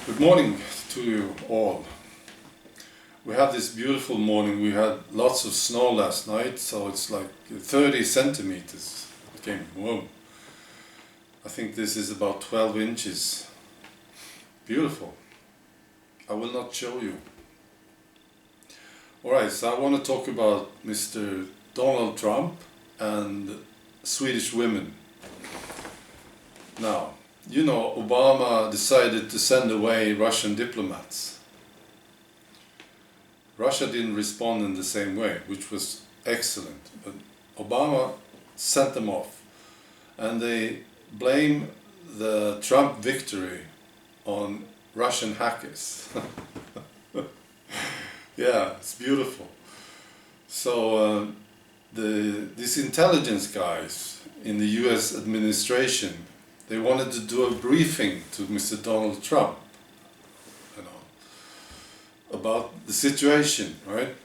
Good morning to you all. We had this beautiful morning. We had lots of snow last night, so it's like 30 centimeters. It came, whoa. I think this is about 12 inches. Beautiful. I will not show you. Alright, so I want to talk about Mr. Donald Trump and Swedish women. Now, you know, Obama decided to send away Russian diplomats. Russia didn't respond in the same way, which was excellent. But Obama sent them off. And they blame the Trump victory on Russian hackers. Yeah, it's beautiful. So these intelligence guys in the US administration, they wanted to do a briefing to Mr. Donald Trump, you know, about the situation, right?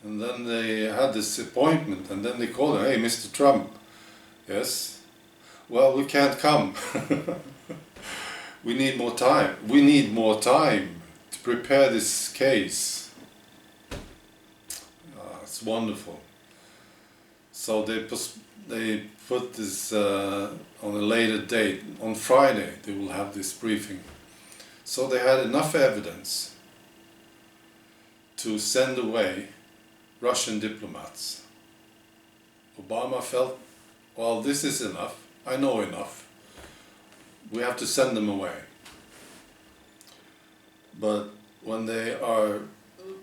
And then they had this appointment, and then they called him, "Hey, Mr. Trump, yes? Well, we can't come. We need more time. We need more time to prepare this case." It's wonderful. So they put this on a later date. On Friday they will have this briefing. So they had enough evidence to send away Russian diplomats. Obama felt, well, this is enough. I know enough. We have to send them away. But when they are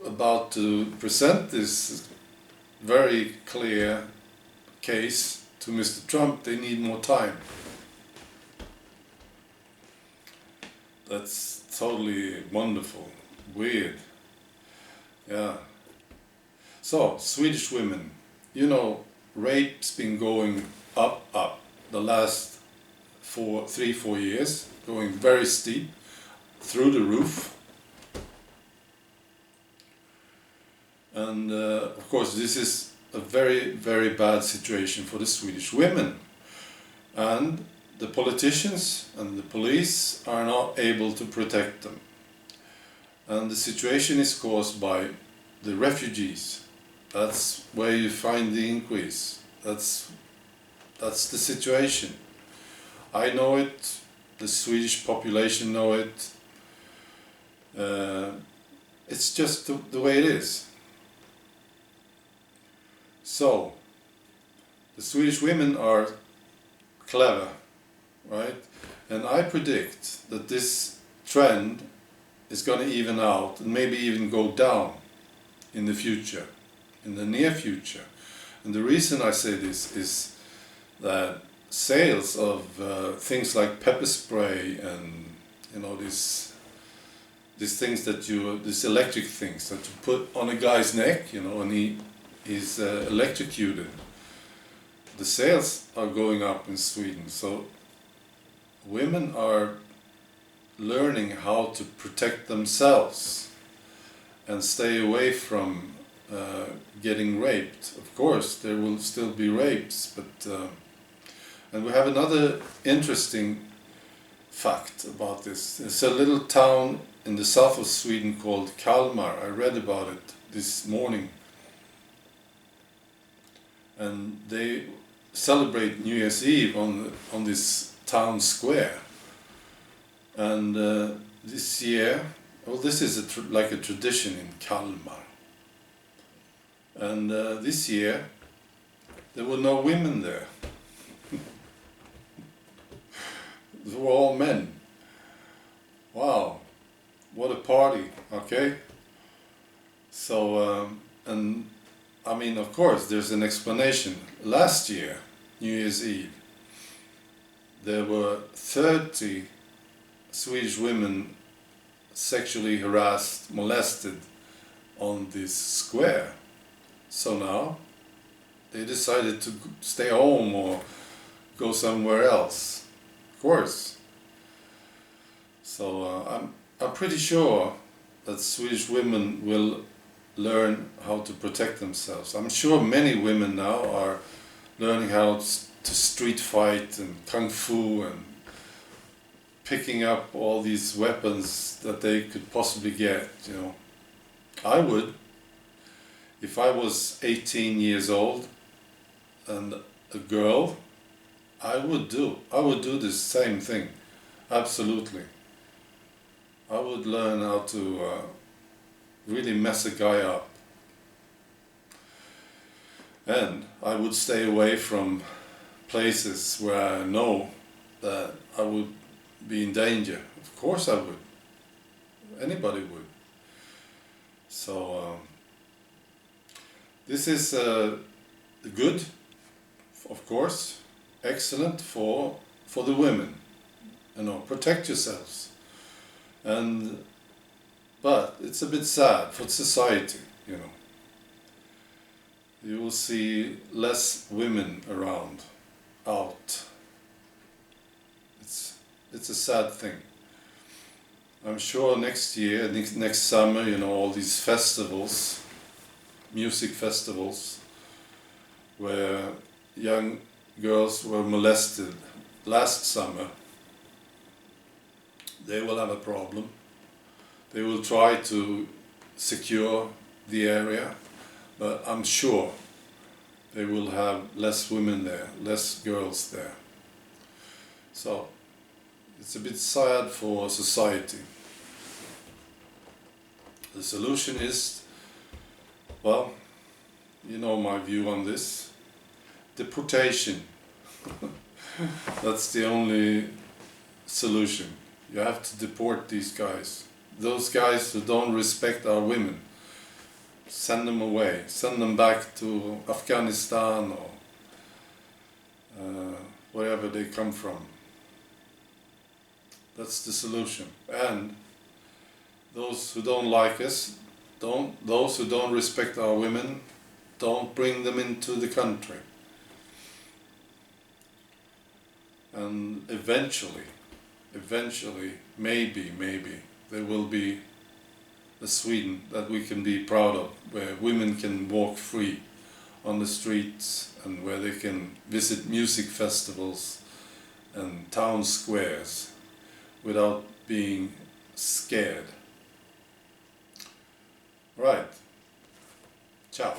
about to present this very clear case to Mr. Trump, they need more time. That's totally wonderful. Weird. Yeah. So, Swedish women. You know, rape's been going up the last 3-4 years, going very steep, through the roof. And of course this is a very, very bad situation for the Swedish women. And the politicians and the police are not able to protect them. And the situation is caused by the refugees. That's where you find the increase. That's the situation. I know it, the Swedish population know it. It's just the way it is. So, the Swedish women are clever, right? And I predict that this trend is going to even out and maybe even go down in the future, in the near future. And the reason I say this is that sales of things like pepper spray and, you know, these things that these electric things that you put on a guy's neck, you know, and he's electrocuted. The sales are going up in Sweden, so women are learning how to protect themselves and stay away from getting raped. Of course, there will still be rapes, but and we have another interesting fact about this. There's a little town in the south of Sweden called Kalmar. I read about it this morning. And they celebrate New Year's Eve on this town square. And this year, well, this is like a tradition in Kalmar. And this year, there were no women there. They were all men. Wow, what a party, okay? So, and I mean, of course, there's an explanation. Last year, New Year's Eve, there were 30 Swedish women sexually harassed, molested on this square. So now, they decided to stay home or go somewhere else. Of course. So I'm pretty sure that Swedish women will learn how to protect themselves. I'm sure many women now are learning how to street fight and kung fu and picking up all these weapons that they could possibly get, you know. I would. If I was 18 years old and a girl, I would do the same thing. Absolutely. I would learn how to really mess a guy up. And I would stay away from places where I know that I would be in danger. Of course I would. Anybody would. So this is good, of course, excellent for the women. You know, protect yourselves. But it's a bit sad for society, you know. You will see less women around, out. It's a sad thing. I'm sure next year, next summer, you know, all these festivals, music festivals, where young girls were molested last summer, they will have a problem. They will try to secure the area, but I'm sure they will have less women there, less girls there. So it's a bit sad for society. The solution is, well, you know my view on this, deportation. That's the only solution. You have to deport these guys. Those guys who don't respect our women. Send them away. Send them back to Afghanistan or wherever they come from. That's the solution. And those who don't like us, those who don't respect our women, don't bring them into the country. And eventually, maybe, there will be a Sweden that we can be proud of, where women can walk free on the streets and where they can visit music festivals and town squares without being scared. Right. Ciao.